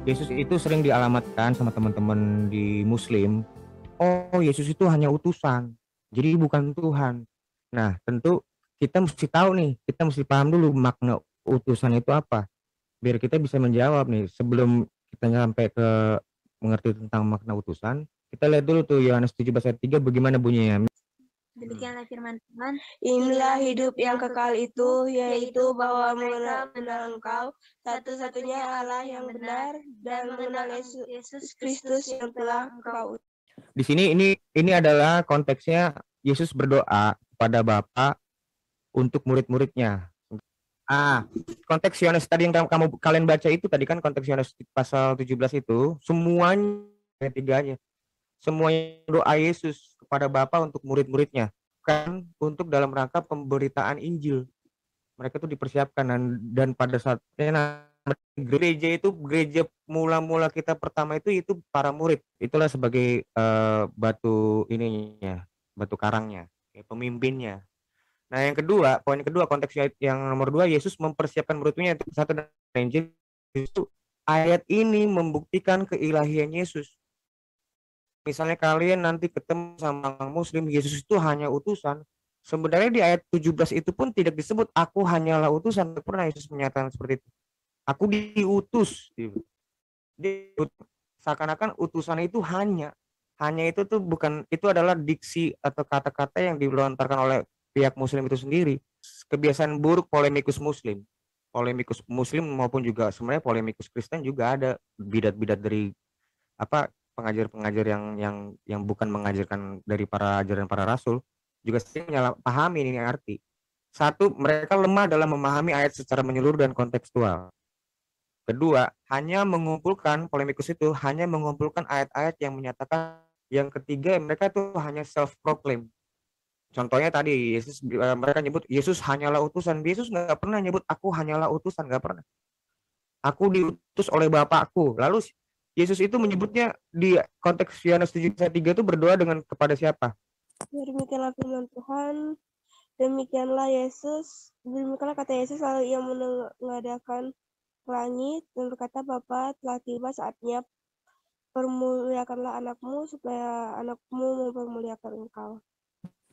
Yesus itu sering dialamatkan sama teman-teman di Muslim. Oh, Yesus itu hanya utusan, jadi bukan Tuhan. Nah, tentu kita mesti tahu nih, kita mesti paham dulu makna utusan itu apa, biar kita bisa menjawab nih. Sebelum kita sampai ke mengerti tentang makna utusan, kita lihat dulu tuh Yohanes 17 ayat 3 bagaimana bunyinya. Demikianlah firman Tuhan. Inilah hidup yang kekal itu, yaitu bahwa mengenal Engkau, satu-satunya Allah yang benar, dan mengenal Yesus Kristus yang telah Engkau. Di sini ini adalah konteksnya Yesus berdoa kepada Bapa untuk murid-muridnya. Konteks Yohanes tadi yang kalian baca itu tadi kan konteks Yohanes pasal 17 itu semuanya tiganya. Semuanya doa Yesus kepada Bapa untuk murid-muridnya, kan untuk dalam rangka pemberitaan Injil. Mereka tuh dipersiapkan dan pada saatnya gereja itu, gereja mula-mula kita pertama itu para murid. Itulah sebagai batu ininya, batu karangnya, pemimpinnya. Nah, yang kedua, poin kedua, konteks yang nomor 2, Yesus mempersiapkan murid-muridnya untuk satu dan Injil. Itu ayat ini membuktikan keilahian Yesus. Misalnya kalian nanti ketemu sama orang Muslim, Yesus itu hanya utusan. Sebenarnya di ayat 17 itu pun tidak disebut aku hanyalah utusan. Tidak pernah Yesus menyatakan seperti itu. Aku diutus. Seakan-akan utusan itu hanya itu tuh bukan, itu adalah diksi atau kata-kata yang dilontarkan oleh pihak Muslim itu sendiri. Kebiasaan buruk polemikus Muslim maupun juga sebenarnya polemikus Kristen juga ada bidat-bidat dari pengajar-pengajar yang bukan mengajarkan dari para ajaran para rasul, juga sering menyalahpahami ini arti. Satu, mereka lemah dalam memahami ayat secara menyeluruh dan kontekstual. Kedua, polemikus itu hanya mengumpulkan ayat-ayat yang menyatakan. Yang ketiga, mereka tuh hanya self-proclaim. Contohnya tadi mereka nyebut Yesus hanyalah utusan. Yesus nggak pernah nyebut aku hanyalah utusan, nggak pernah. Aku diutus oleh Bapakku. Lalu Yesus itu menyebutnya di konteks Yohanes 7:3 itu berdoa dengan kepada siapa? Demikianlah firman Tuhan, demikianlah kata Yesus lalu ia mengadakan langit dan berkata, Bapa, telah tiba saatnya, permuliakanlah anakmu supaya anakmu mempermuliakan engkau.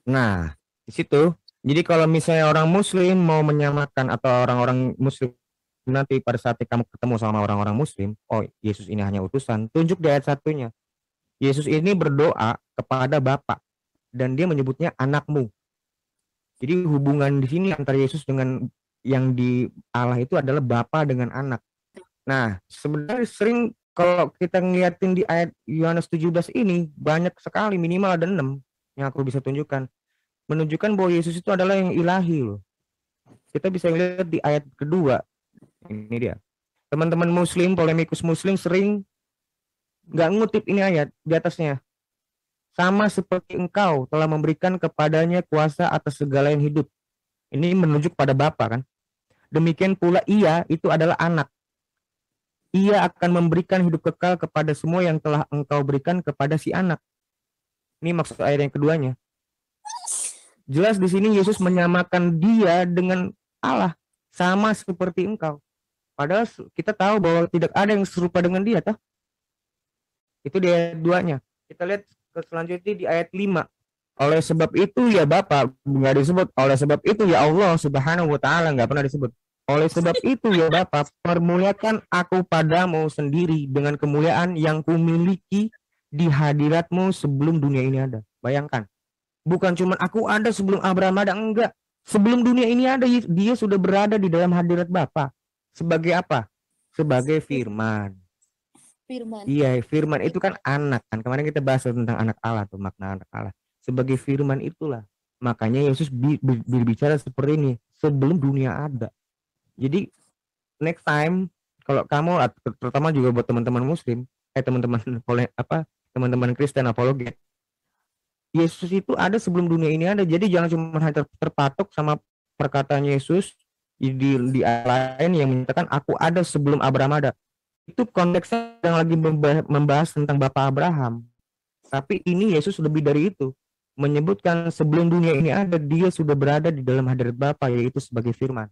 Nah, di situ. Jadi kalau misalnya orang Muslim mau menyamakan atau orang-orang Muslim nanti pada saat kamu ketemu sama orang-orang Muslim, oh Yesus ini hanya utusan, tunjuk di ayat satunya. Yesus ini berdoa kepada Bapa dan dia menyebutnya anakmu. Jadi hubungan di sini antara Yesus dengan yang di Allah itu adalah Bapa dengan anak. Nah, sebenarnya sering kalau kita ngeliatin di ayat Yohanes 17 ini banyak sekali, minimal ada 6 yang aku bisa tunjukkan. Menunjukkan bahwa Yesus itu adalah yang ilahi loh. Kita bisa lihat di ayat kedua. Ini dia. Teman-teman Muslim, polemikus Muslim sering nggak ngutip ini ayat di atasnya. Sama seperti engkau telah memberikan kepadanya kuasa atas segala yang hidup. Ini menunjuk pada Bapa kan. Demikian pula ia itu adalah anak. Ia akan memberikan hidup kekal kepada semua yang telah engkau berikan kepada si anak. Ini maksud ayat yang keduanya. Jelas di sini Yesus menyamakan dia dengan Allah, sama seperti engkau. Padahal kita tahu bahwa tidak ada yang serupa dengan dia, toh. Itu di ayat 2-nya. Kita lihat selanjutnya di ayat 5. Oleh sebab itu ya Bapa, nggak disebut. Oleh sebab itu ya Allah Subhanahu wa taala, nggak pernah disebut. Oleh sebab itu ya Bapa, permuliakan aku padamu sendiri dengan kemuliaan yang kumiliki di hadiratmu sebelum dunia ini ada. Bayangkan. Bukan cuma aku ada sebelum Abraham ada, enggak. Sebelum dunia ini ada, dia sudah berada di dalam hadirat Bapa. Sebagai apa? Sebagai firman. Iya, firman itu kan anak kan. Kemarin kita bahas tentang anak Allah tuh, makna anak Allah. Sebagai firman itulah. Makanya Yesus berbicara seperti ini sebelum dunia ada. Jadi next time kalau kamu, terutama juga buat teman-teman Muslim, teman-teman Kristen apologet, Yesus itu ada sebelum dunia ini ada. Jadi jangan cuma hanya terpatok sama perkataan Yesus di ayat lain yang menyatakan aku ada sebelum Abraham ada. Itu konteksnya yang lagi membahas tentang Bapak Abraham. Tapi ini Yesus lebih dari itu. Menyebutkan sebelum dunia ini ada, dia sudah berada di dalam hadirat Bapa, yaitu sebagai firman.